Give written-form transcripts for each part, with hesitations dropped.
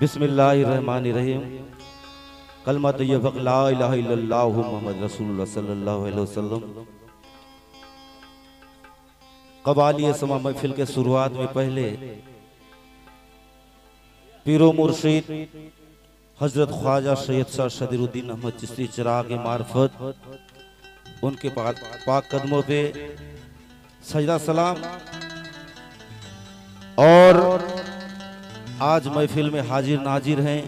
बिस्मिल्लाहिर्रहमानिर्रहीम। कलमा तय्यब ला इलाहा इल्लल्लाह मुहम्मद रसूलुल्लाह सल्लल्लाहु अलैहि वसल्लम। कवाली समा महफिल के शुरुआत में पहले पीरो मुर्शिद हजरत ख्वाजा सैयद शाह शदीरुद्दीन अहमद चिश्ती चिराग मार्फत उनके पाक कदमों पे सजदा सलाम। और आज महफिल में हाजिर नाजिर हैं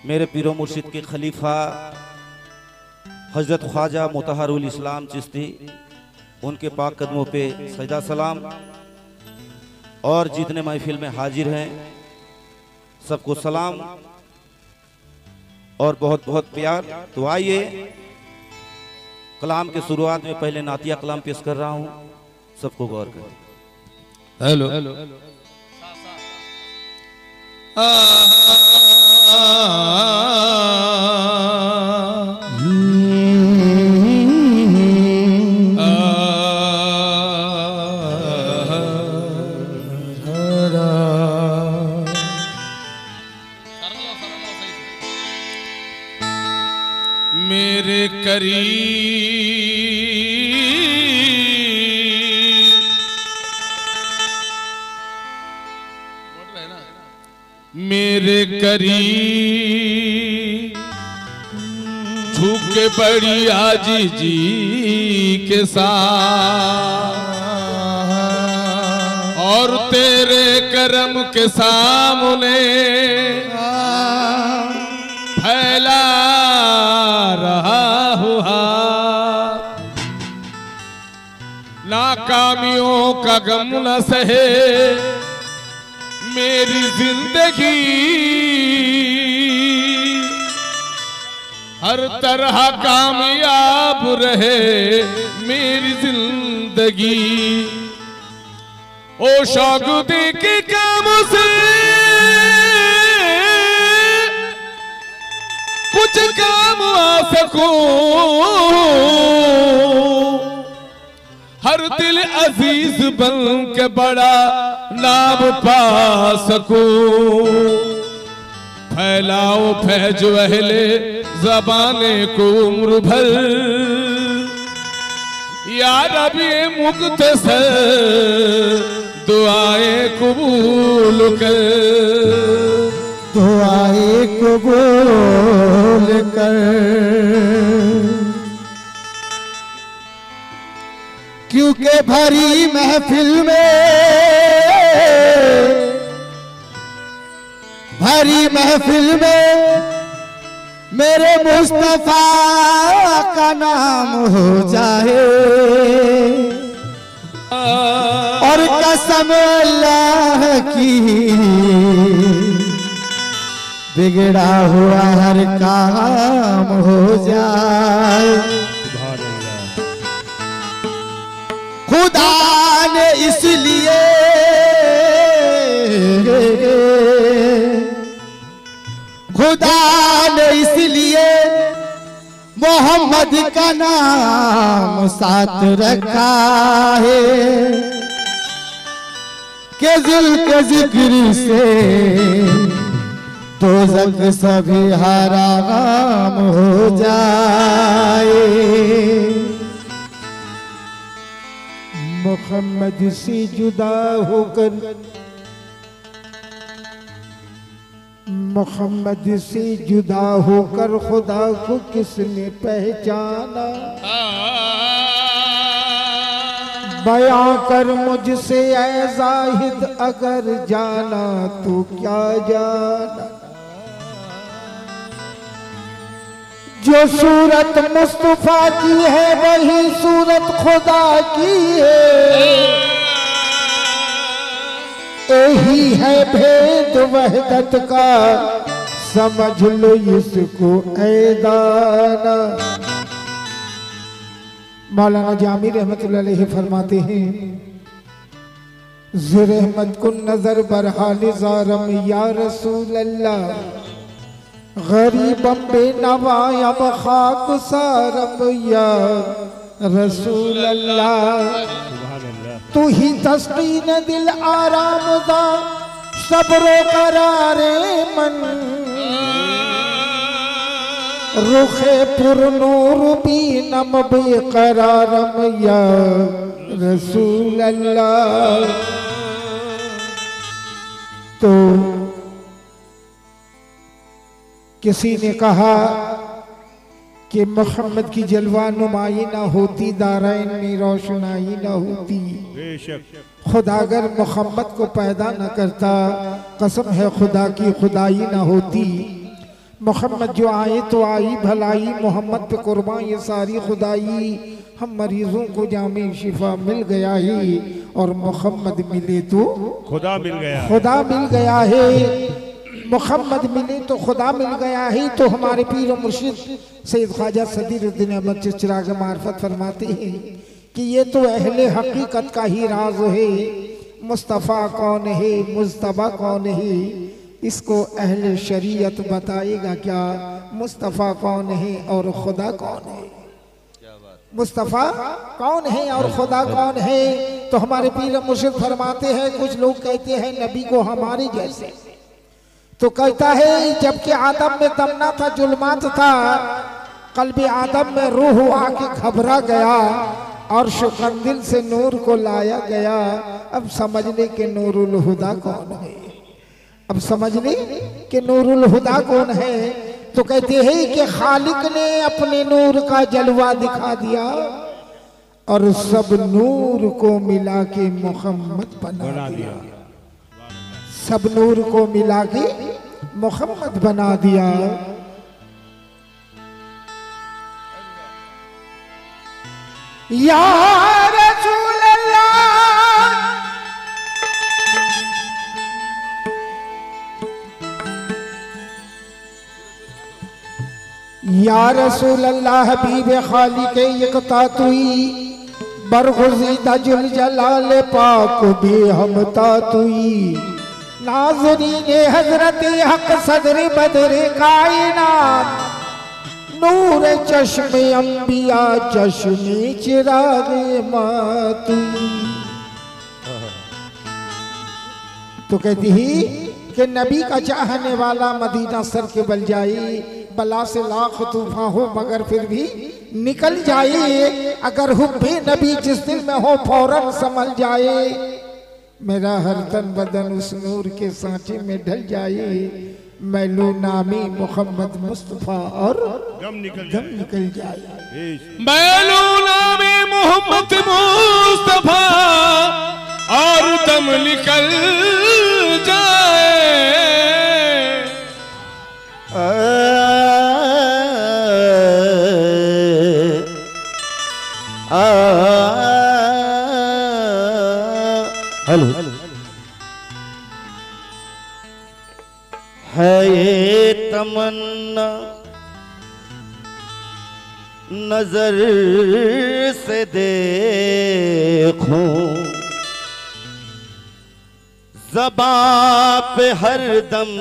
मेरे पीरो मुर्शिद के खलीफा हजरत ख्वाजा मुतहरुल इस्लाम चिश्ती, उनके पाक कदमों पे सजदा सलाम। और जितने महफिल में हाजिर हैं सबको सलाम और बहुत बहुत प्यार। तो आइए कलाम के शुरुआत में पहले नातिया कलाम पेश कर रहा हूं, सबको गौर करें। हेलो मेरे करीब झुके बड़ी आजीजी के साथ और तेरे करम के सामने फैला रहा हुआ नाकामियों का गम न सहे मेरी जिंदगी, हर तरह कामयाब रहे मेरी जिंदगी। ओ शौकती के काम से कुछ काम आ सकूं, हर दिल अजीज बन के बड़ा नाम पा सकूं। फैलाओ फैज अहले ज़बाने को उम्र भर, या रबी मुख्तसर दुआएं कबूल कर, दुआएं कबूल कर। क्योंकि भरी महफिल में मेरे मुस्तफा का नाम हो जाए और कसम अल्लाह की बिगड़ा हुआ हर काम हो जाए। खुदा ने इसलिए मोहम्मद का नाम साथ रखा है कि दिल के जिक्र से दोज़ख सभी हराम हो जाए। मोहम्मद से जुदा होकर, मोहम्मद से जुदा होकर खुदा को किसने पहचाना। बयां कर मुझसे ऐ जाहिद अगर जाना तो क्या जाना। जो सूरत मुस्तफा की है वही सूरत खुदा की है। यही है भेद वहदत का, समझ लो इसको ऐ दाना। मौलाना जामी रहमतुल्लाह अलैहि फरमाते हैं, ज़रहमत कुन नजर बरहाल ज़ारम या रसूल अल्लाह, गरीबम बेनवायब खाक सारब या रसूल अल्लाह। तू ही तस्कीन दिल आराम दा सब्रो करारे मन रुखे पुरनूर बीनम बेकरारम या रसूल अल्लाह। तो किसी ने कहा कि मोहम्मद की जलवा नुमाई ना होती, दारैन में रोशनाई ना होती। खुदा अगर मोहम्मद को पैदा न करता, कसम है खुदा की खुदाई ना होती। मोहम्मद जो आए तो आई भलाई, मोहम्मद पे कुर्बान ये सारी खुदाई। हम मरीजों को जामे शिफा मिल गया है, और मोहम्मद मिले तो खुदा मिल गया, खुदा मिल गया है। मोहम्मद मिले तो खुदा मिल गया है। तो हमारे पीर और मुर्शिद सैयद ख्वाजा सदीरुद्दीन अहमद चिश्ती मार्फत फरमाते हैं कि ये तो अहले हकीकत का ही राज है। मुस्तफ़ा कौन है, मुस्तबा कौन है, इसको अहले शरीयत बताएगा क्या। मुस्तफ़ा कौन है और खुदा कौन है, मुस्तफ़ा कौन है और खुदा कौन है। तो हमारे पीर मुर्शिद फरमाते हैं, कुछ लोग कहते हैं नबी को हमारे जैसे, तो कहता है जबकि आदम में दम ना था, जुल्मात था, कल्बे आदम में रूह आके घबरा गया और शुकंदिल से नूर को लाया गया। अब समझ ले कि नूरुल हुदा कौन है, अब समझ ले कि नूरुल हुदा कौन है। तो कहते हैं कि खालिक ने अपने नूर का जलवा दिखा दिया और सब नूर को मिला के मोहम्मद बना दिया। सब नूर को मिला के मोहम्मद बना दिया। या रसूल अल्लाह, या रसूल अल्लाह, हबीब खालिक यकतातुई, बरगुज़ीदा जुल जलाल पाक बेहम तातुई। नाज़रीने हज़रत हक़ सदर बदर कायनात, नूर चश्मे अंबिया चश्मे चिरागे मातुई। तो कहती ही कि नबी का चाहने वाला मदीना सर के बल जाए, बला से लाख तूफान हो मगर फिर भी निकल जाए। अगर हुब्बे नबी जिस दिल में हो फौरन संभल जाए, मेरा हर तन बदन उस नूर के सांचे में ढल जाए। मैलू नामी मोहम्मद मुस्तफ़ा और गम निकल जाए। मैलू नामी मोहम्मद मुस्तफ़ा और दम निकल जाए। हेलो है ये तमन्ना नजर से देखूं, ज़बां पे हर दम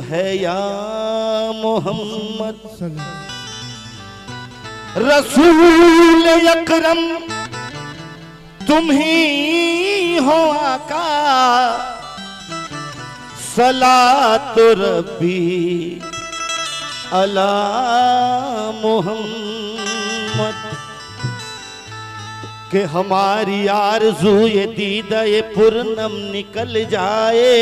है या मोहम्मद रसूल अकरम, तुम ही हो आका, सलात रब्बी अला मोहम्मद। कि हमारी आरज़ू ये दीदा ये पूर्णम निकल जाए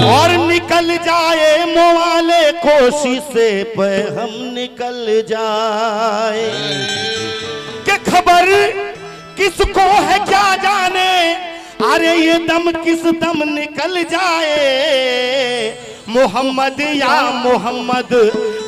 और निकल जाए मुआले कोशिश से पे हम निकल जाए। कि खबर किसको है क्या जाने, अरे ये दम किस दम निकल जाए। मोहम्मद या मोहम्मद,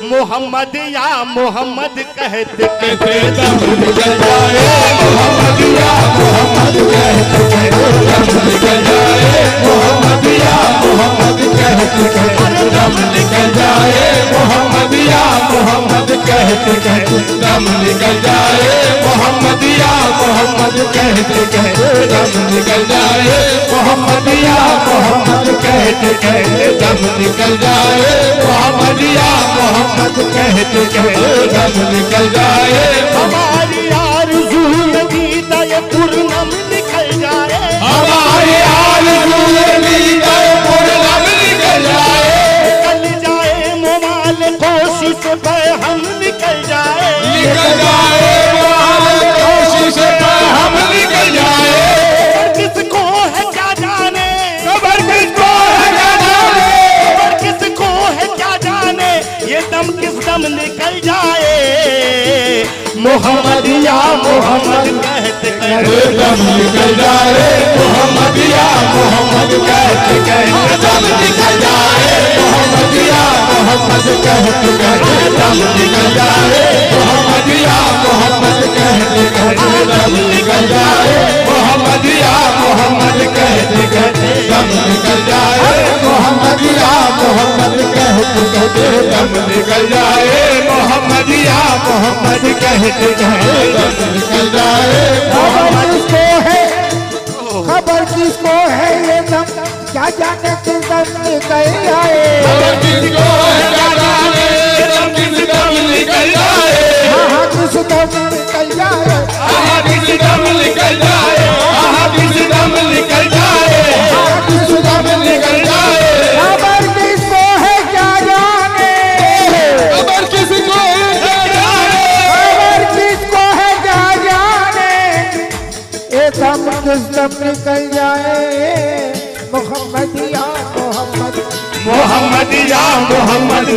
मोहम्मद या मोहम्मद कहते कहते दम निकल जाए। मोहम्मद या मोहम्मद कहते कहते दम निकल जाए। मोहम्मद या मोहम्मद कहते कहते दम निकल जाए। मोहम्मद या मोहम्मद कहते कहते दम निकल जाए। मोहम्मद या मोहम्मद कहते कहते दम निकल जाए। मोहम्मद या मोहम्मद कहते कहते दम निकल जाए। मोहम्मद या मोहम्मद कहते कहते दम निकल जाए। हमारी आरज़ू ये दीदा ये पूर्णम निकल जाए। हमारी निकल जाए मोहम्मदिया मोहम्मद कहते कहते दम निकल जाए मोहम्मदिया मोहम्मद कहते कहते दम निकल जाए मोहम्मदिया मोहम्मद कहते कहते दम निकल जाए मोहम्मदिया मोहम्मद कहते कहते दम निकल जाए मोहम्मदिया मोहम्मद कहते कहते दम निकल जाए मोहम्मदिया मोहम्मद कहते कहते दम निकल जाए खबर किसको है ये दम क्या जाने किस दम निकल जाए खबर किसको है क्या जाने किस दम निकल जाए हाँ किस दम निकल जाए किस दम निकल जाए किस दम निकल जाए किस दम निकल जाए खबर किसको है क्या जाने खबर किसको है क्या जाने खबर किसको है क्या जाने ये दम किस दम निकल जाए मोहम्मदिया मोहम्मद मोहम्मदिया मोहम्मद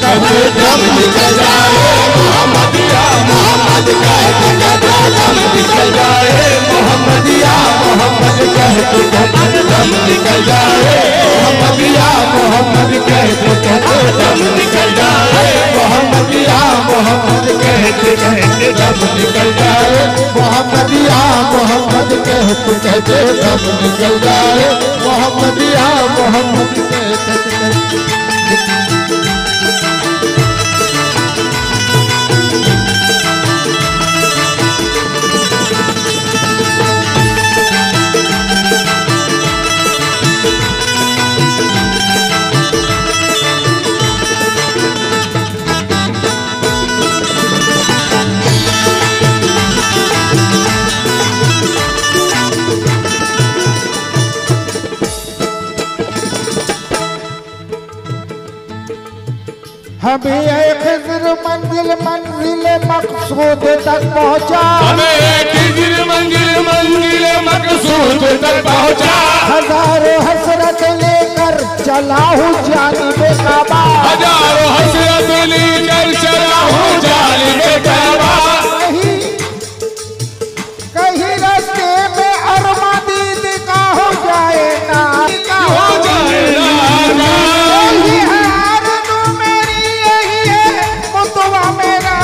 कहते दम निकल जाए मोहम्मदिया मोहम्मद कहते कहते दम निकल जाए मोहम्मदिया मोहम्मद कहते कहते दम निकल जाए मोहम्मदिया मोहम्मद कहते कहते दम निकल जाए मोहम्मदिया मोहम्मद कहते कहते दम निकल जाए मोहम्मदिया मोहम्मद कहते कहते दम निकल जाए मोहम्मदिया मोहम्मद कहते हमें एक खिज़्र मंजिल मंजिल मकसूद तक पहुँचा हमें एक खिज़्र मंजिल मकसूद तक पहुँचा हजारों हसरत लेकर चला हूँ जानिबे काबा हजारों हसरत लेकर चला हूँ जानिबे काबा कहीं रास्ते में अरमा दीद का हो जाए ना हो जाए ना यही है आरज़ू मेरी यही है मुतवा मेरा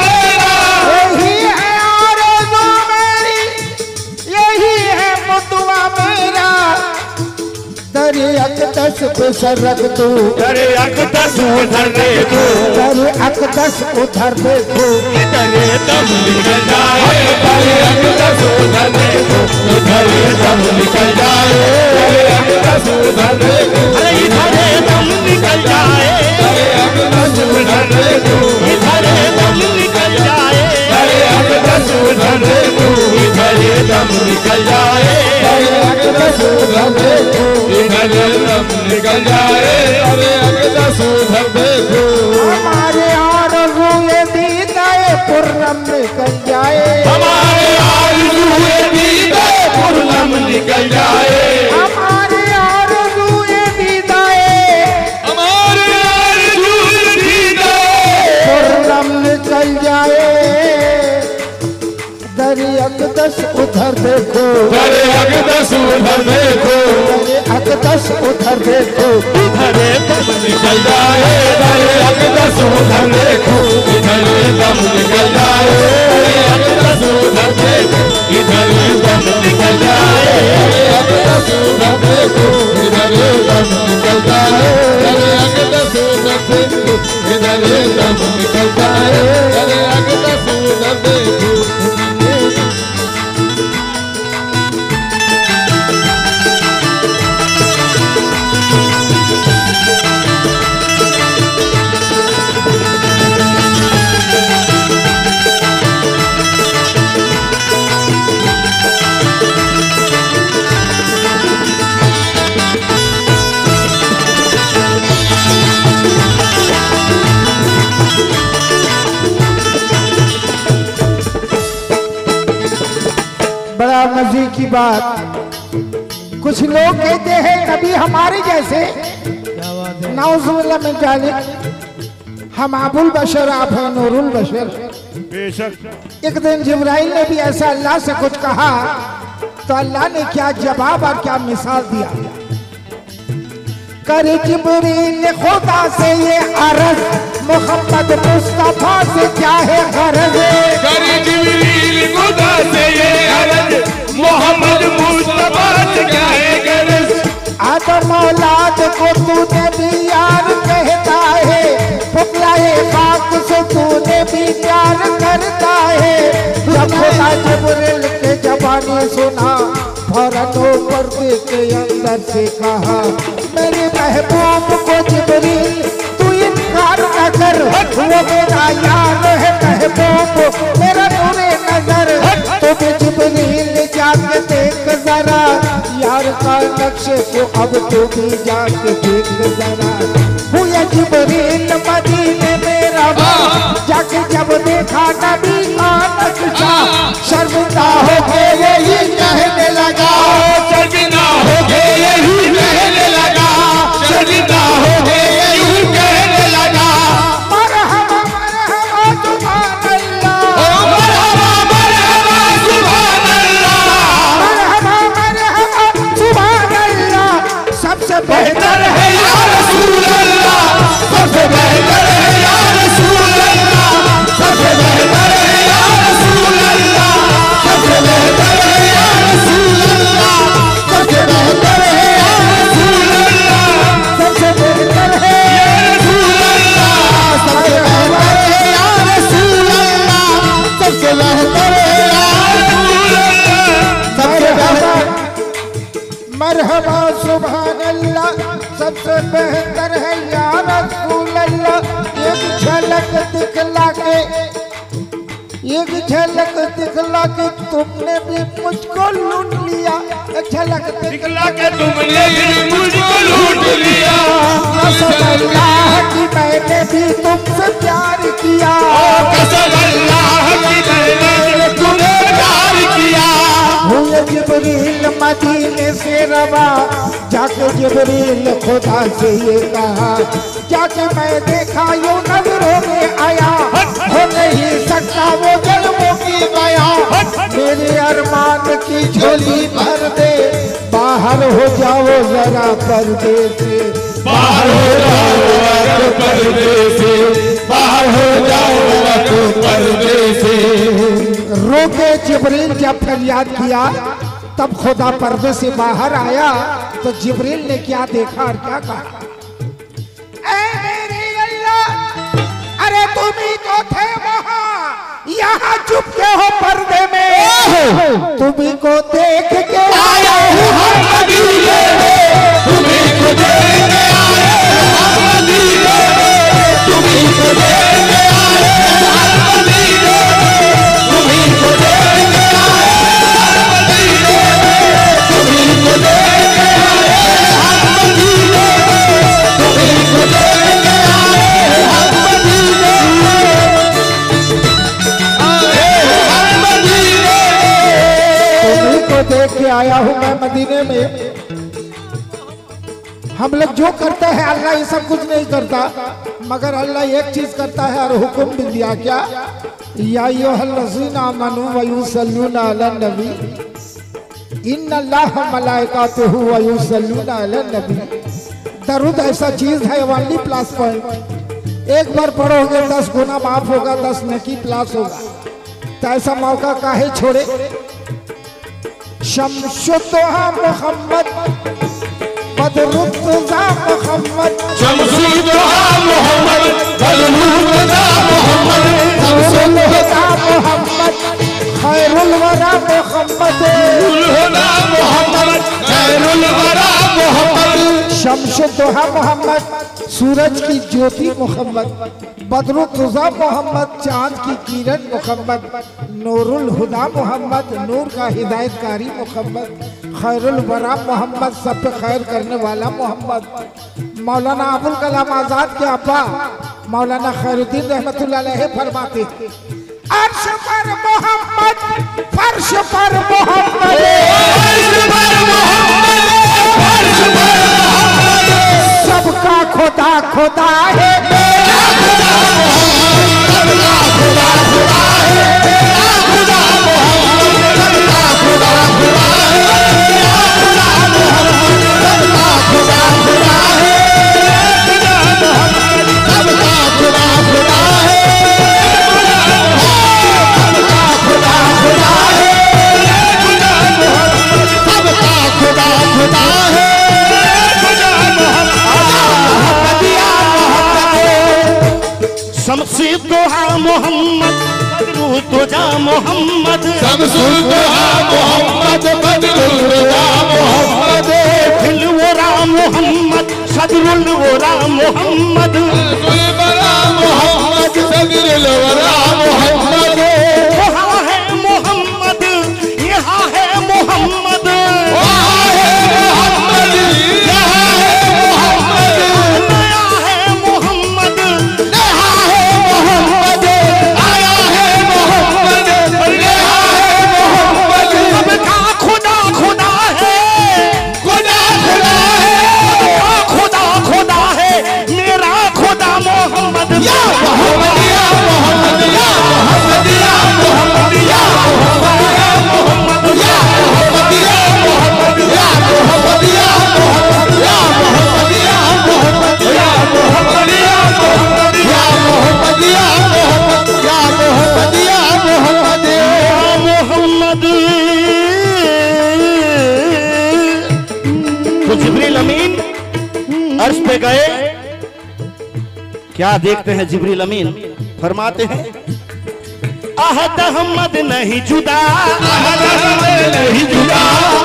यही है आरज़ू मेरी यही है मुतवा मेरा दरे अक़दस पे सर रख तू दरे अक़दस उधर देखो दरे अक़दस उधर देखो दरे दम निकल जाए दरे अक़दस उधर देखो दरे दम निकल जाए दरे अक़दस उधर देखो इधरे दम निकल जाए दरे अक़दस उधर देखो इधरे दम निकल जाए दरे अक़दस उधर देखो इधरे दम निकल जाए दरे अक़दस उधर देखो इधरे दम निकल जाए दरे अक़दस उधर देखो हमारे आरज़ू ये दीदाए पुरम निकल जाए हमारे आरज़ू ये दीदाए पुरम निकल जाए हमारे आरज़ू ये दीदाए हमारे आरज़ू ये दीदाए पुरम निकल जाए दरे अक़दस उधर देखो दरे अक़दस उधर देखो दरे अक़दस उधर देखो इधरे दम निकल जाए दरे अक़दस उधर देखो इधरे दम निकल जाए दरे अक़दस उधर देखो इधरे दम निकल जाए दरे अक़दस उधर देखो इधरे दम निकल जाए दरे अक़दस उधर देखो इधरे दम निकल जाए दरे अक़दस उधर देखो बड़ा मजे की बात कुछ लोग कहते हैं कभी हमारे जैसे नाउज़ुबिल्लाह में जालिम हम अबुल बशर आप हैं नूरुल बशर बेशक एक दिन जिब्राइल ने भी ऐसा अल्लाह से कुछ कहा तो अल्लाह ने क्या जवाब और क्या मिसाल दिया। करे जिब्रील खुदा से ये अर्ज, मोहम्मद मुस्तफा से क्या है गरज। करे जिब्रील खुदा से ये अर्ज, मोहम्मद मुस्तफा से क्या है गरज। आदम औलाद को तूने भी यार कहता है, पुकलाए खाक से तूने भी प्यार करता है। जब खुदा जिब्रील के जबानी सुना, फौरन पर्दे के अंदर से कहा, मेरे महबूब को जिब्रील तू इनकार न कर, वो मेरा यार है महबूब मेरा नूरे नजर। तो भी जिब्रील जाके देख जरा, यार का नक्शे को अब तू भी जाके देख जरा। हुआ जिब्रील मदीने में रवा, जाके जब देखा नबी का नक्शा, शर्मिंदा हो के यही कहने लगा, शर्मिंदा हो के यही कहने लगा, शर्मिंदा हो के यही कहने लगा। मरहबा मरहबा सुभान अल्लाह, मरहबा मरहबा सुभान अल्लाह, मरहबा मरहबा सुभान अल्लाह। सबसे बेहतर है या रसूल अल्लाह, सबसे बेहतर है या रसूल अल्लाह, सबसे बेहतर है या रसूल अल्लाह, सबसे बेहतर है या रसूल अल्लाह, सबसे बेहतर है या रसूल अल्लाह, सबसे बेहतर है या रसूल अल्लाह, सबसे बेहतर है या रसूल अल्लाह, सबसे बेहतर है या रसूल अल्लाह, सबसे बेहतर। मरहबा सुभान अल्लाह, सबसे बेहतर है या रसूल अल्लाह। एक झलक दिखला के, एक झलक दिखला के तुमने भी मुझको लूट लिया, एक झलक दिखला के तुमने भी मुझको लूट लिया। कसम अल्लाह की मैंने भी तुमसे प्यार किया, कसम अल्लाह की मैंने तुम्हें प्यार किया। हुए जिब्रील मदीने से रवा, जाके जिब्रील खुदा से ये कहा, जाके मैं देखा यूं नजरों में आया, हो नहीं सकता वो जन्मों की गया। मेरे अरमान की झोली भर दे, बाहर हो जाओ जरा पर्दे से, बाहर हो जाओ अगर पर्दे से, बाहर हो जाओ अगर पर्दे से। रोके जिब्रील जब फरियाद किया, तब खुदा पर्दे से बाहर आया तो जिब्रील ने क्या देखा और क्या कहा। ऐ मेरे अल्लाह, अरे तुम ही तो थे वहाँ, यहाँ चुप के हो पर्दे में, तुम्ही को देख के आया हूँ हर मदीने में, तुम्हीं को देख के आए हर मदीने में, तुम्हीं को देख के आए हर मदीने में, तुम्हीं को देख के आए हर मदीने में, तुम्हीं को देख के आए हर मदीने में, तुम्हीं को देख के आए हर मदीने में, तुम्ही को देख के आया हूँ मैं मदीने में। हम लोग जो करते हैं अल्लाह ये सब कुछ नहीं करता, मगर अल्लाह एक चीज करता है और हुक्म भी दिया, क्या? या अय्युहल्लज़ीना आमनू व युसल्लूना अलन नबी, इन्नल्लाह मलाइकातुहु व युसल्लूना अलन नबी। दरूद ऐसा चीज है, ओनली प्लस पॉइंट। एक बार पढ़ोगे 10 गुना माफ होगा, 10 नेकी प्लस होगा। तो ऐसा मौका काहे छोड़े। शम्सुद्दोहा मोहम्मद, बदरुद्दोहा मोहम्मद, शम्सुद्दोहा मोहम्मद, बदरुद्दोहा मोहम्मद, शम्सुद्दोहा मोहम्मद, खैरुल वरा मोहम्मद, हुदा मोहम्मद, खैरुल वरा मोहम्मद। शम्सुद्दोहा मोहम्मद, सूरज की ज्योति मोहम्मद, बदरुद्दोहा मोहम्मद, चांद की किरण मोहम्मद, नूरुल हुदा मोहम्मद, नूर का हिदायतकारी मोहम्मद, खैरुल वरा मोहम्मद, सब पे खैर करने वाला मोहम्मद। मौलाना अबुल कलाम आजाद के अब्बा मौलाना खैरुद्दीन रहमतुल्लाह अलैह फरमाते, अर्श पर मोहम्मद, फर्श पर मोहम्मद, सबका खुदा खुदा है, सबका खुदा खुदा मकसूद मोहम्मद बदरुल वरा मोहम्मद दिल वरा मोहम्मद सदरुल वरा मोहम्मद वरा मोहम्मद सदरुल वरा मोहम्मद वहाँ है मोहम्मद यहाँ है मोहम्मद वहाँ है मोहम्मद यहाँ है मोहम्मद नया है मोहम्मद नहा है मोहम्मद आया है मोहम्मद नहा है मोहम्मद सबका खुदा खुदा है खुदा खुदा है खुदा खुदा है मेरा खुदा मोहम्मद या मोहम्मद या मोहम्मद या मोहम्मद या मोहम्मद या मोहम्मद या मोहम्मद या मोहम्मद या मोहम्मद या मोहम्मद या मोहम्मद या मोहम्मद या मोहम्मद या मोहम्मद या मोहम्मद या मोहम्मद या मोहम्मद या मोहम्मद मोहम्मद। तो जिब्रील अमीन अर्श पे गए, क्या देखते हैं जिब्रील अमीन फरमाते हैं अहद अहमद नहीं जुदा, अहद अहमद नहीं जुदा,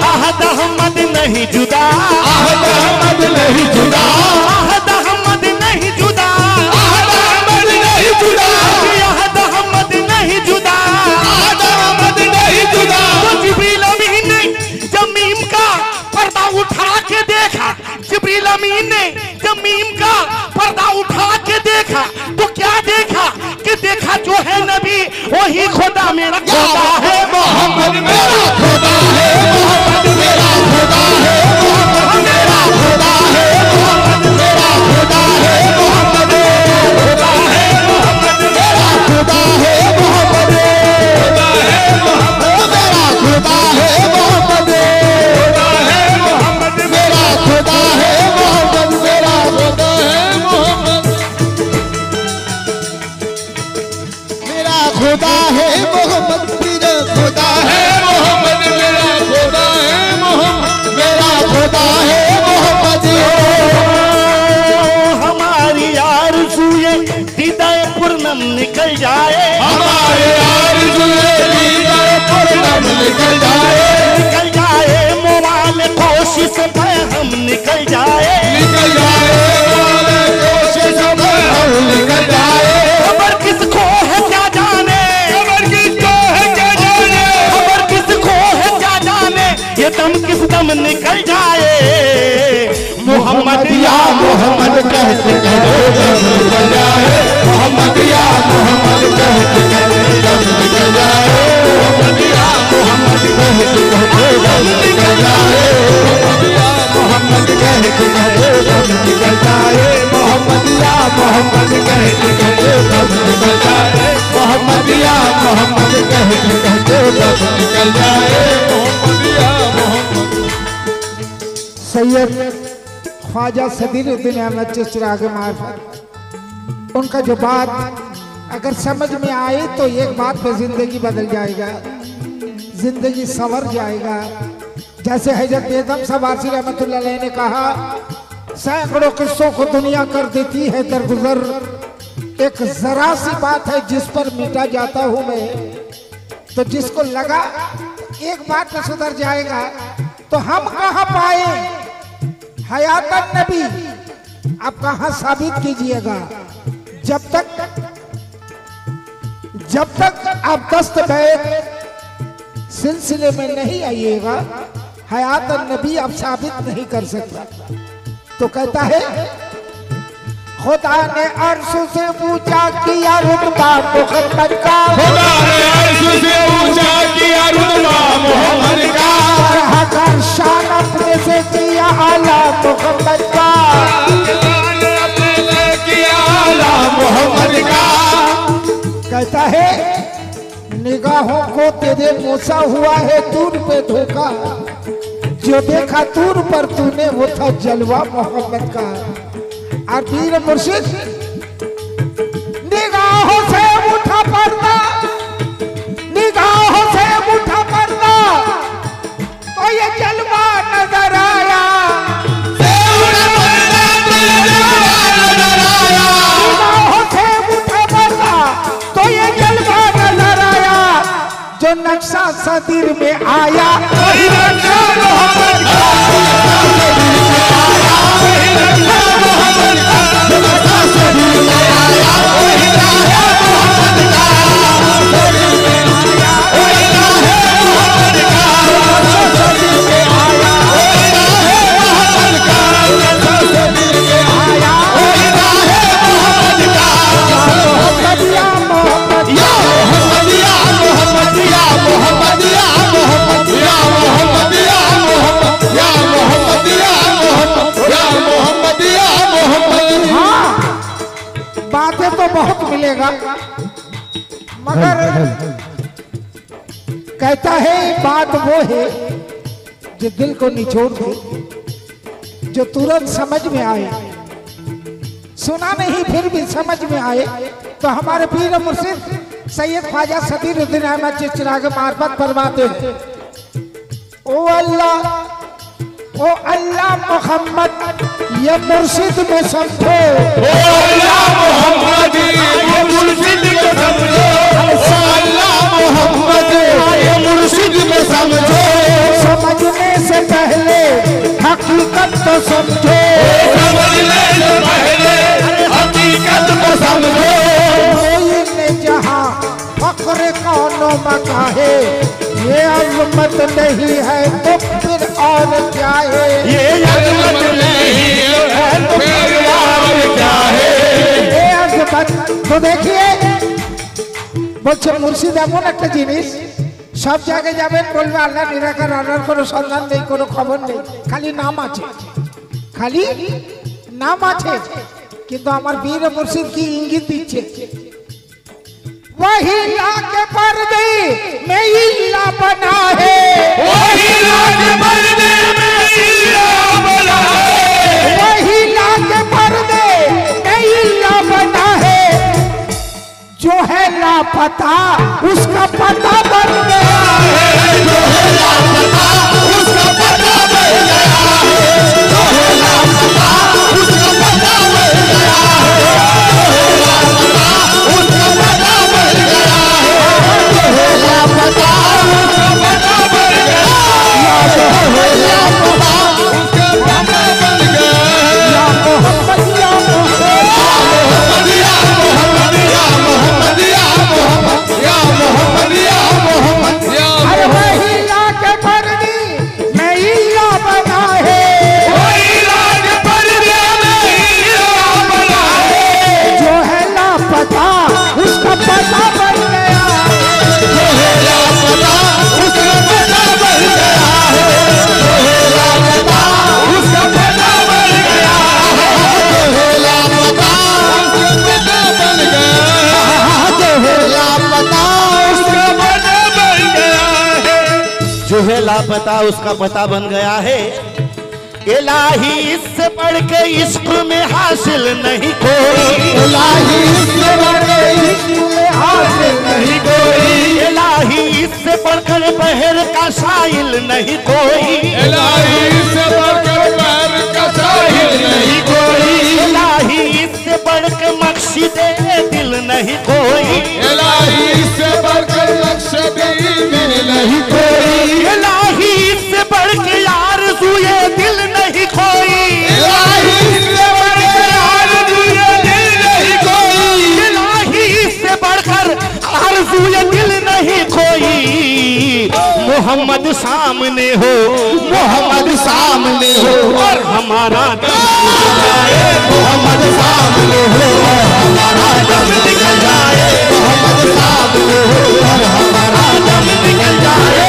अहद अहमद नहीं जुदा, अहद अहमद नहीं जुदा, अहद अहमद नहीं जुदा, अहद अहमद नहीं जुदा, अहद अहमद नहीं जुदा, अहद अहमद नहीं जुदा। तो जिब्रील अमीन ने जब मीम का पर्दा उठा के देखा, जिब्रील अमीन ने जब मीम का पर्दा उठा के देखा तो क्या देखा कि देखा जो है नबी वही खुदा मेरा खुदा है मोहम्मद मेरा खुदा है मोहम्मद मेरा खुदा है मोहम्मद मेरा खुदा है मोहम्मद मेरा खुदा है मोहम्मद खुदा है मोहम्मद मेरा खुदा है मोहम्मद खुदा है मोहम्मद मेरा खुदा है मोहम्मद खुदा है मोहम्मद मेरा खुदा है मोहम्मद मेरा खुदा है मोहम्मद मेरा खुदा है मोहम्मद तेरा खुदा है मोहम्मद मेरा खुदा है मोहम्मद मेरा खुदा है मोहम्मद हमारी आरज़ूए दीदाए पूर्णम निकल जाए, हमारे आरज़ूए दीदाए पूर्णम निकल जाए, निकल जाए मोवाल कोशिश पे हम निकल जाए, निकल जाए मोवाल कोशिश पे हम निकल जाए। खबर किसको है क्या जाने, खबर किसको है क्या जाने, खबर किसको है क्या जाने ये दम किस दम निकल जाए। मोहम्मद या मोहम्मद कहते कहते दम निकल जाए, मोहम्मद या मोहम्मद कहते कहते दम निकल जाए, मोहम्मद या मोहम्मद कहते कहते दम निकल जाए, मोहम्मद कहते कहते दम निकल जाए, मोहम्मद या मोहम्मद कहते कहते दम निकल जाए, मोहम्मद या मोहम्मद कहते कहते दम निकल जाए, मोहम्मद या मोहम्मद। सैयद ख्वाजा सदीरुद्दीन अहमद चिश्ती मार्फत उनका जो बात अगर समझ में आए तो एक बात पे जिंदगी बदल जाएगा, जिंदगी संवर जाएगा। जैसे हजरत बेदम सवासी रहमतुल्लाह अलैह ने कहा सैकड़ों किस्सों को दुनिया कर देती है दरगुजर, एक जरा सी बात है जिस पर मिटा जाता हूँ मैं। तो जिसको लगा एक बात में सुधर जाएगा तो हम कहाँ पाए हयातन नबी, आप कहाँ साबित कीजिएगा। जब तक आप दस्त बैत सिलसिले में नहीं आइएगा हयातन नबी आप साबित नहीं कर सकता। तो कहता है खुदा ने अर्श से ऊंचा किया रुतबा मोहम्मद का, खुदा ने अर्श से ऊंचा किया रुतबा मोहम्मद का, बढ़ाकर शान अपने से किया आला मोहम्मद का, अपने से किया आला मोहम्मद का। कहता है निगाहों को तेरे मोसा हुआ है दूर पे धोखा, जो देखा दूर पर तूने वो था जलवा मोहम्मद का। और पीर मुर्शिद निगाहों से उठा पर्दा, निगाहों से उठा पर्दा तो ये जलवा नजर आया, निगाहों से उठा पर्दा तो ये जलवा नजर आया। जो नक्शा सदीर में आया वही रक्षा मोहम्मद का, वही रक्षा मोहम्मद का, सदीर में आया वही राह मोहम्मद का, सदीर में आया वही राह मोहम्मद का, सदीर में आया वही राह मोहम्मद का, सदीर में आया वही राह मोहम्मद का। मोहम्मद या मोहम्मद या मोहम्मद या मोहम्मद या मोहम्मद या मोहम्मद या मोहम्मद या मोहम्मद या मोहम्मद या मोहम्मद या मोहम्मद या मोहम्मद। हाँ, बातें तो बहुत मिलेगा मगर कहता है बात वो है जो दिल को निचोड़ दे, जो तुरंत समझ में आए, सुना नहीं फिर भी समझ में आए। तो हमारे पीर मुर्शिद सैयद ख्वाजा सदीरुद्दीन अहमद चिश्ती के मार्फत फरमाते हैं, ओ अल्लाह मोहम्मद ये मुर्शिद में समझो, ओ अल्लाह मोहम्मद ये मुर्शिद में समझो, ओ अल्लाह मोहम्मद ये मुर्शिद में समझो, समझने से पहले हकीकत तो समझो, समझने से पहले हकीकत तो समझो। कोई जहां फख्र कौनो मकाहे ये अज़मत नहीं है तो फिर और क्या है, ये अज़मत नहीं है तो फिर और क्या है, ये अज़मत। तो देखिए বলছে মুর্শিদ এমন একটা জিনিস সব জায়গায় যাবেন বলবে আল্লাহ নিরাকার, আল্লাহর কোনো সন্ধান নেই, কোনো খবর নেই, খালি নাম আছে, খালি নাম আছে। কিন্তু আমার পীর মুর্শিদ কি ইঙ্গিত দিচ্ছে, वही ला के पर्दे में इल्ला बना है, वही ला के पर्दे में इल्ला बना है, वही ला के पर्दे में इल्ला बना है, जो है लापता उसका पता बन गया है, जो है लापता उसका पता बन गया है, जो है लापता उसका पता बन गया है, जो है लापता उसका पता बन गया है, जो है लापता उसका पता बन गया है, जो है लापता उसका पता बन गया है। या मोहम्मद या मोहम्मद या मोहम्मद या मोहम्मद या मोहम्मद या मोहम्मद या मोहम्मद या मोहम्मद। अरे वही ला के पर्दे में इल्ला बना है, वही ला के पर्दे में इल्ला बना है, जो है लापता उसका पता बन गया है, जो है लापता उसका पता बन गया है, जो है लापता उसका पता बन गया है, जो है लापता उसका पता बन गया है, जो है लापता उसका पता बन गया है, जो है लापता उसका पता बन गया है। इलाही इससे बढ़ के इश्क में हासिल नहीं कोई, इलाही इससे बढ़ के इश्क में हासिल नहीं कोई, इलाही इससे बढ़कर बहर का साहिल नहीं कोई, इलाही से बढ़कर पैर का साहिल नहीं कोई, इलाही इससे बढ़कर मकसदे दिल नहीं कोई, इलाही से बढ़कर मकसद-ए दिल नहीं कोई, इलाही इससे बढ़कर आरज़ू-ए दिल नहीं कोई, इलाही से बढ़कर आरज़ू-ए दिल नहीं कोई, इलाही इससे बढ़कर आरज़ू-ए दिल नहीं कोई। मोहम्मद सामने हो, मोहम्मद सामने हो और हमारा दम निकल जाए, मोहम्मद सामने हो और हमारा दम निकल जाए, मोहम्मद सामने हो और हमारा दम निकल जाए,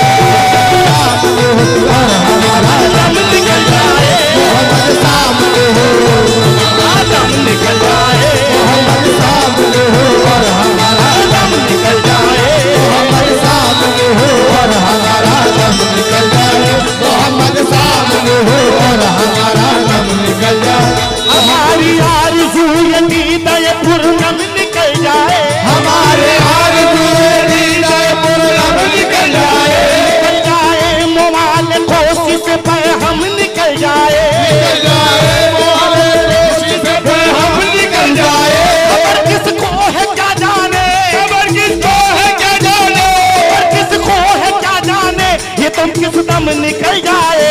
और हमारा दम निकल जाए, मोहम्मद सामने हो हमारा दम निकल जाए, मोहम्मद सामने हो और हमारा दम निकल जाए, मोहम्मद सामने हो और हमारा दम निकल जाए, मोहम्मद सामने हो और हमारा दम निकल जाए, हमारी आरज़ू ये दीदाए पूर्णम निकल जाए, हमारे आरज़ू-ए दम निकल जाए।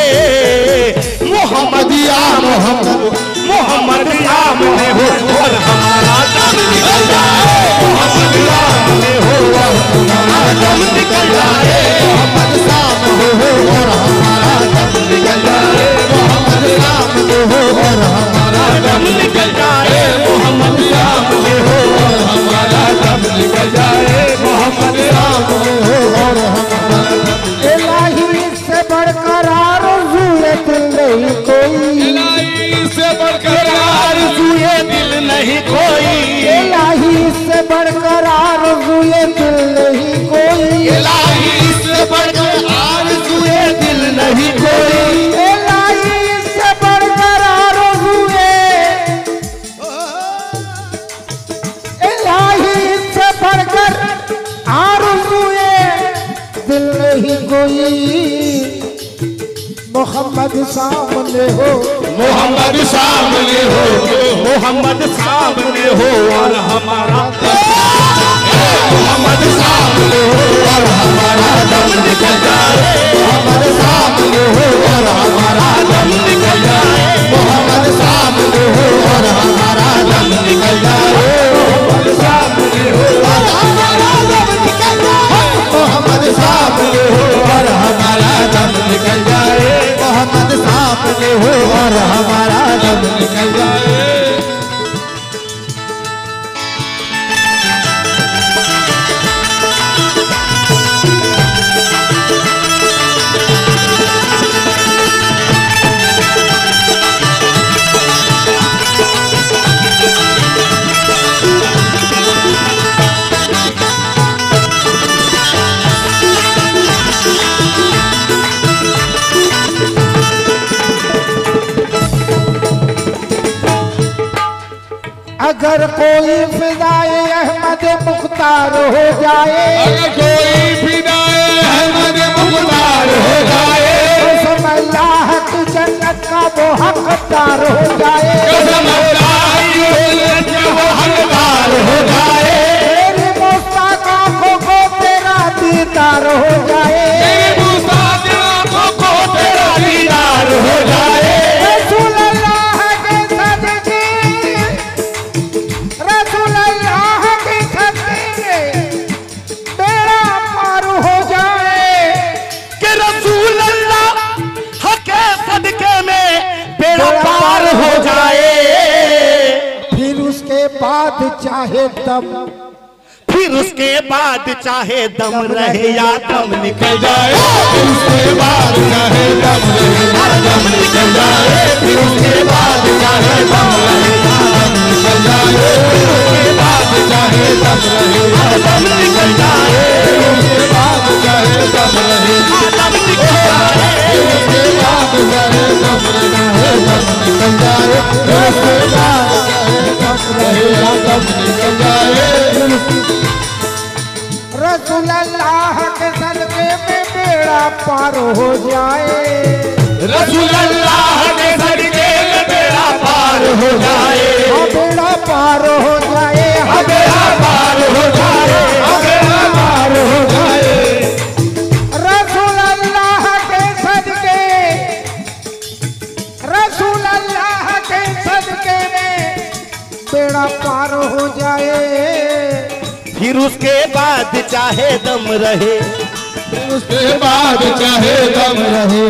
मोहम्मद या मोहम्मद, मोहम्मद सामने हो और हमारा दम निकल जाए। मोहम्मद सामने हो और हमारा दम निकल जाए। मोहम्मद सामने हो और हमारा दम निकल जाए। मोहम्मद सामने हो और हमारा दम निकल जाए। मोहम्मद सामने हो और हमारा दम निकल जाए। मोहम्मद सामने हो और हमारा दम। इलाही से बढ़कर आरज़ूए दिल नहीं कोई। इलाही से बढ़कर आरज़ूए दिल नहीं कोई। इलाही से बढ़कर आरज़ूए दिल नहीं कोई। इलाही से बढ़कर आरज़ूए दिल नहीं कोई। इलाही से बढ़कर आरज़ूए, इलाही से बढ़कर आरज़ूए दिल नहीं कोई। मोहम्मद सामने हो, मोहम्मद सामने हो, मोहम्मद सामने हो और हमारा मोहम्मद सामने हो और हमारा दम निकल जाए। मोहम्मद सामने हो और हमारा दम निकल जाए। मोहम्मद सामने हो और हमारा दम निकल जाए। मोहम्मद सामने हो और हमारा दम निकल जाए। मोहम्मद सामने हो और हमारा दम निकल जाए। मोहम्मद सामने हो और हमारा दम निकल जाए। अगर कोई फिदाए अहमद मुख्तार हो जाए, अगर कोई फिदाए अहमद मुख्तार हो जाए, कसम अल्लाह की जन्नत का वो हकदार हो जाए। कसम अल्लाह की जन्नत का वो हकदार हो जाए। तेरी मुस्ताक आँखों को तेरा दीदार हो जाए। तेरी मुस्ताक आँखों को तेरा दीदार हो जाए। रसूल अल्लाह के सदके, रसूल अल्लाह के सदके बेड़ा पार हो जाए। कि रसूल अल्लाह के सदके में बेड़ा पार हो जाए। फिर उसके बाद चाहे दम, फिर उसके बाद चाहे दम रहे या दम निकल जाए। फिर उसके बाद चाहे दम रहे या दम निकल जाए। फिर उसके बाद चाहे दम रहे या दम निकल जाए। फिर उसके बाद चाहे दम रहे या दम निकल जाए। फिर उसके बाद चाहे दम रहे या दम निकल जाए। फिर उसके बाद चाहे दम रहे या दम निकल जाए। फिर उसके बाद चाहे दम रहे या दम निकल जाए। रसूल अल्लाह के सदके में बेड़ा पार हो जाए। रसूल अल्लाह के सदके में बेड़ा पार हो जाए। बेड़ा पार हो जाए, बेड़ा पार हो जाए। बेड़ा पार हो जाए। रसूल अल्लाह के सदके, रसूल अल्लाह के सदके में बेड़ा पार हो जाए। फिर उसके बाद चाहे दम रहे, उसके बाद चाहे दम रहे।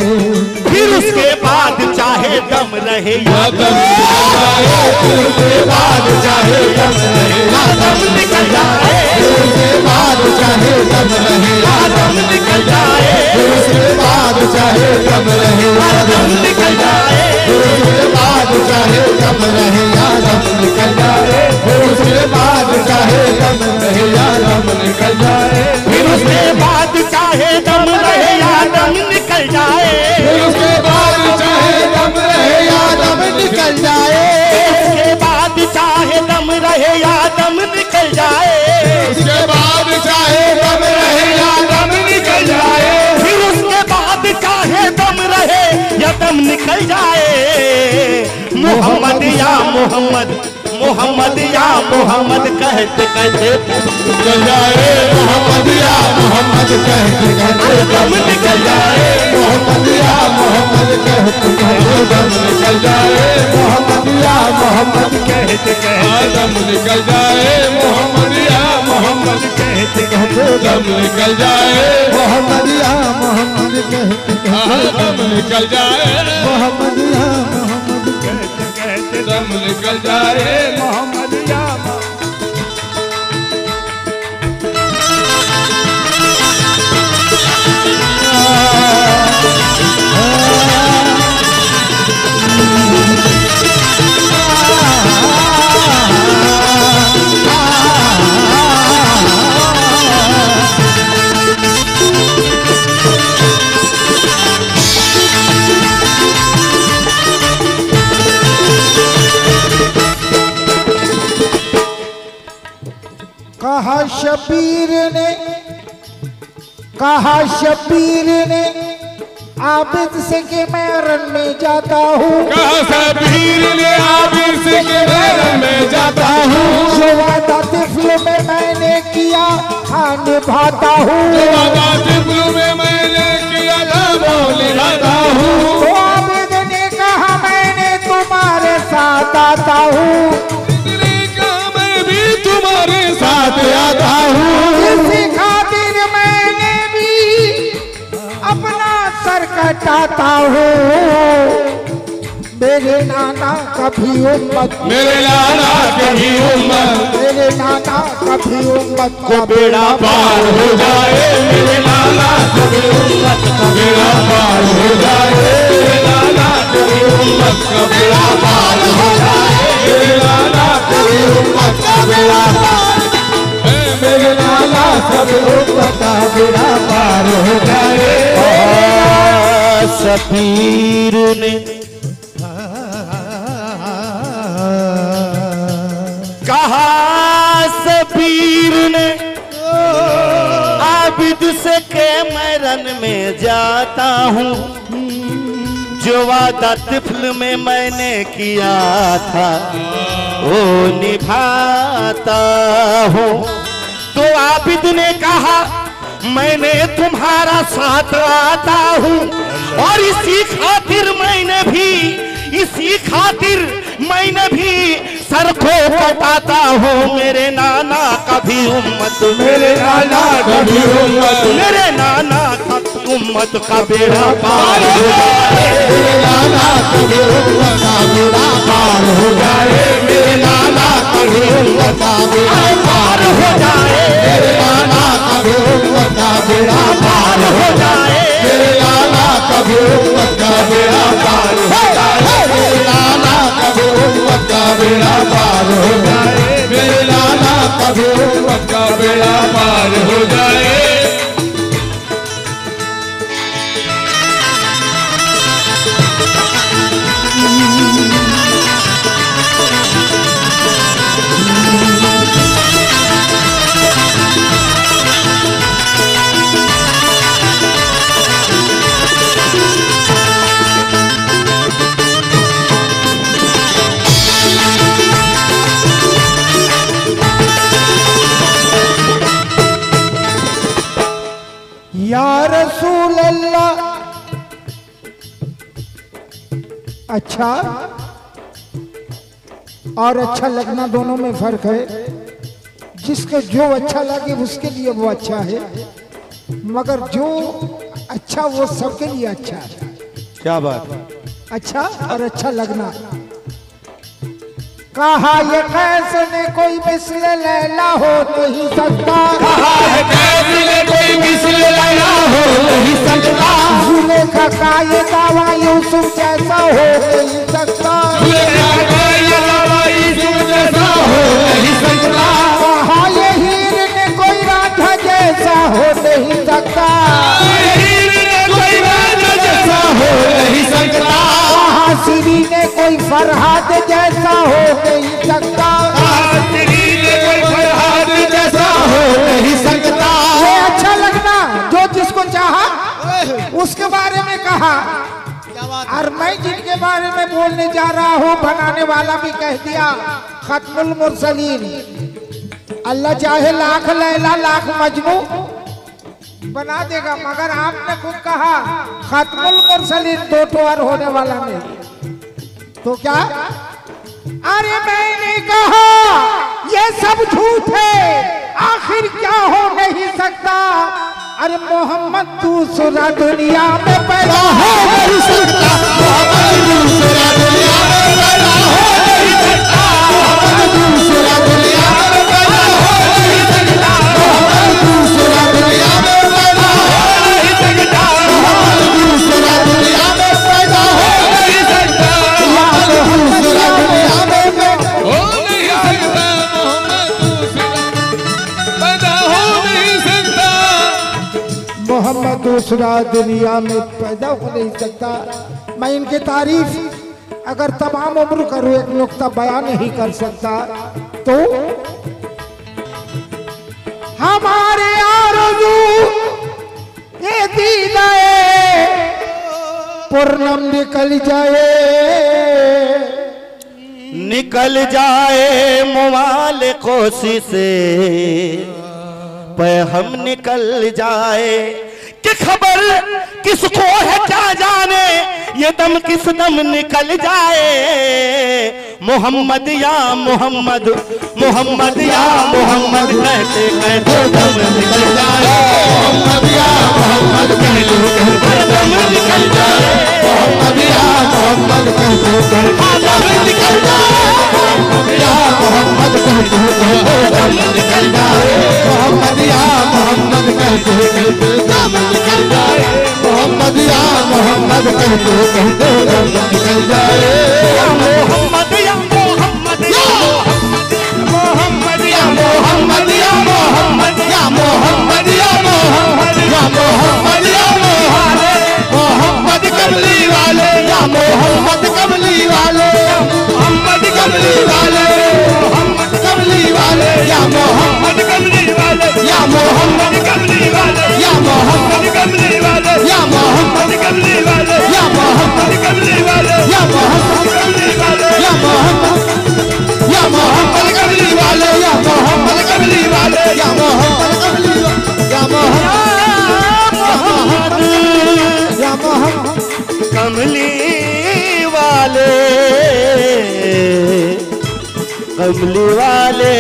फिर उसके बाद चाहे दम रहे या दम निकल जाए। फिर उसके बाद चाहे दम रहे या दम निकल जाए। फिर उसके बाद चाहे दम रहे या दम निकल जाए। फिर उसके बाद चाहे दम रहे या दम निकल जाए। फिर उसके बाद चाहे दम रहे या दम निकल जाए। फिर उसके बाद चाहे दम रहे या दम निकल जाए। फिर उसके बाद चाहे दम रहे या दम निकल जाए। फिर उसके बाद चाहे दम रहे या दम निकल जाए। उसके बाद चाहे दम रहे या दम निकल जाए। उसके बाद चाहे दम रहे या दम निकल जाए। मोहम्मद या मोहम्मद कहते कहते निकल जाए मोहम्मद या मोहम्मद कहते कहते दम निकल जाए मोहम्मद या मोहम्मद कहते कहते दम निकल जाए मोहम्मद या मोहम्मद कहते कहते दम निकल जाए मोहम्मद या मोहम्मद कहते कहते दम निकल जाए मोहम्मद या मोहम्मद कहते कहते दम निकल जाए मोहम्मद या मोहम्मद कहते कहते दम निकल जाए मोहम्मद या कहा शबीर ने आबिद से कि मैं रन में जाता हूँ। कहा शबीर ने आबिद से कि मैं रन में जाता हूँ। जो वादा तिफ्ल में मैंने किया हाँ निभाता हूँ। जो वादा तिफ्ल में मैंने किया था वो निभाता हूँ। तो आबिद ने कहा मैंने तुम्हारे साथ आता हूँ। मैं भी तुम्हारे साथ आता हूँ। इसी खातिर मैंने भी अपना सर कटाता हूँ। मेरे नाना कभी उम्मत मेरे नाना कभी उम्मत मेरे नाना कभी उम्मत को बेड़ा पार हो जाए। मेरे नाना कभी उम्मत का बेड़ा पार हो जाए। मेरे नाना कभी उम्मत का बेड़ा पार हो जाए। मेरे नाना कभी उम्मत का बेड़ा पार मेरे नाना कभी उम्मत का बेड़ा पार हो जाए। शबीर ने कहा शबीर ने आबिद से के मैं रन में जाता हूँ। जो वादा तिफल में मैंने किया था वो निभाता हूँ। तो आबिद ने कहा मैंने तुम्हारा साथ आता हूँ और इसी खातिर मैंने भी सर को कटाता हूँ। मेरे नाना कभी उम्मत मेरे नाना कभी उम्मत मेरे नाना कभी उम्मत का बेड़ा पार हो जाए। मेरे नाना कभी उम्मत का बेड़ा पार हो जाए। मेरे नाना कभी उम्मत का बेड़ा पार हो जाए। मेरे नाना कभी उम्मत का बेड़ा पार हो जाए। मेरे नाना कभी उम्मत का बेड़ा पार हो जाए। मेरे नाना कभी उम्मत का बेड़ा पार हो जाए। मेरे नाना कभी उम्मत का बेड़ा पार हो जाए। या रसूल अल्लाह। अच्छा और अच्छा लगना दोनों में फर्क है। जिसको जो अच्छा लगे उसके लिए वो अच्छा है, मगर जो अच्छा वो सबके लिए अच्छा है। क्या बात है? अच्छा और अच्छा लगना। कहा ये कैसे ने कोई मिसल लैला हो नहीं सकता। कहा है कैसे ने कोई मिसल लैला हो नहीं सकता। जुलेखा का ये दावा यूसुफ जैसा हो नहीं सकता। जुलेखा का ये दावा यूसुफ जैसा हो नहीं सकता। कहा ये हीर ने कोई राधा जैसा हो नहीं सकता। हीर ने कोई राधा जैसा हो नहीं सकता। कहा सिरी ने कोई फरहाद जैसा हो नहीं सकता। सिरी ने कोई फरहाद जैसा हो नहीं सकता। ये अच्छा लगना जो जिसको चाहा उसके बारे में कहा। और मैं जिनके बारे में बोलने जा रहा हूँ बनाने वाला भी कह दिया खत्मुल मुरसलीन। अल्लाह चाहे लाख लैला लाख मजनू बना देगा, मगर आपने खुद कहा खत्मुल मुरसलीन दो टोर होने वाला नहीं। तो क्या? अरे मैंने कहा ये सब झूठ है, आखिर क्या हो नहीं सकता। अरे मोहम्मद दूसरा दुनिया में पैदा हो नहीं सकता, मोहम्मद दूसरा दुनिया में पैदा हो नहीं सकता, मोहम्मद दूसरा दुनिया में पैदा हो नहीं सकता, मोहम्मद दूसरा दुनिया में पैदा हो नहीं सकता, मोहम्मद दूसरा दुनिया में पैदा हो नहीं सकता, मोहम्मद दूसरा दुनिया में हो नहीं सकता, मोहम्मद दूसरा दुनिया में पैदा हो नहीं सकता। मैं इनकी तारीफ अगर तमाम उम्र करूं एक नुक्ता बयान नहीं कर सकता। तो हमारे आरज़ू ये दीदाए पूर्णम निकल जाए, निकल जाए मुवाल कोसी से पे हम निकल जाए। कि खबर किसको है क्या जाने, ये दम किस दम निकल जाए। मोहम्मद या मोहम्मद, मोहम्मद या मोहम्मद कहते कहते दम निकल जाए। मोहम्मद या मोहम्मद कहते कहते दम निकल जाए। मोहम्मद या मोहम्मद कहते कहते दम निकल जाए। मोहम्मद या मोहम्मद कहते कहते दम निकल जाए। मोहम्मद या मोहम्मद कहते कहते दम निकल जाए। मोहम्मद या मोहम्मद कहते कहते दम निकल जाए। मोहम्मद या मोहम्मद या मोहम्मद या मोहम्मद या मोहम्मद या मोहम्मद या मोहम्मद या मोहम्मद या मोहम्मद मोहम्मद कमली वाले या मोहम्मद कमली वाले मोहम्मद कमली वाले मोहम्मद कमली वाले या मोहम्मद कमली वाले या मोहम्मद कमली वाले या मोहम्मद कमली वाले या मोहम्मद कमली वाले या मोहम्मद कमली वाले या मोहम्मद कमली वाले या मोहम्मद या मोहम्मद कमली वाले या मोहम्मद कमली वाले या मोहम्मद कमली या मोहम्मद या मोहम्मद कमली वाले कमली वाले